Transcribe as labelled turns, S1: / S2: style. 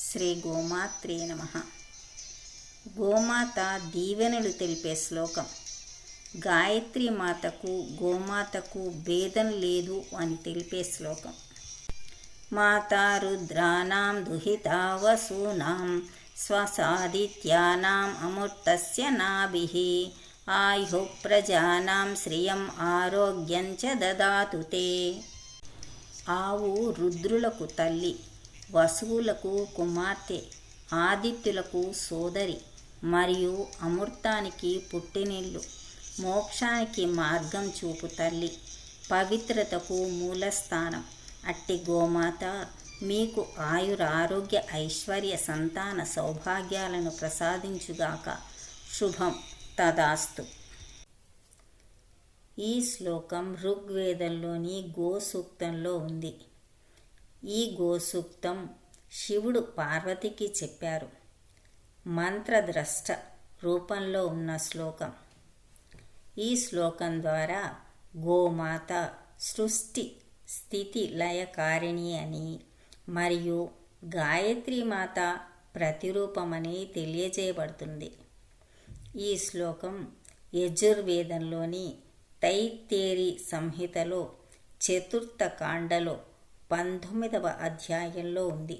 S1: శ్రీ గోమాత్రే నమః. గోమాత దీవెనలు తెలిపే శ్లోకం. గాయత్రి మాతకు గోమాతకు భేదం లేదు అని తెలిపే శ్లోకం. మాతా రుద్రాణం దుహితా వసూనాం స్వసాదిత్యానాం అమృతస్య నాభిః ఆయుః ప్రజానాం శ్రియం ఆరోగ్యం చ దదాతు తే. ఆవు రుద్రులకు తల్లి, వసువులకు కుమార్తె, ఆదిత్యులకు సోదరి మరియు అమృతానికి పుట్టినిల్లు, మోక్షానికి మార్గం చూపు తల్లి, పవిత్రతకు మూలస్థానం. అట్టి గోమాత మీకు ఆయురారోగ్య ఐశ్వర్య సంతాన సౌభాగ్యాలను ప్రసాదించుగాక. శుభం. తదాస్తు. ఈ శ్లోకం ఋగ్వేదంలోని గోసూక్తంలో ఉంది. ఈ గోసూక్తం శివుడు పార్వతికి చెప్పారు. మంత్రద్రష్ట రూపంలో ఉన్న శ్లోకం. ఈ శ్లోకం ద్వారా గోమాత సృష్టి స్థితి లయకారిణి అని మరియు గాయత్రీమాత ప్రతిరూపమని తెలియజేయబడుతుంది. ఈ శ్లోకం యజుర్వేదంలోని తైత్తేరీ సంహితలో 4వ కాండలో 19వ అధ్యాయంలో ఉంది.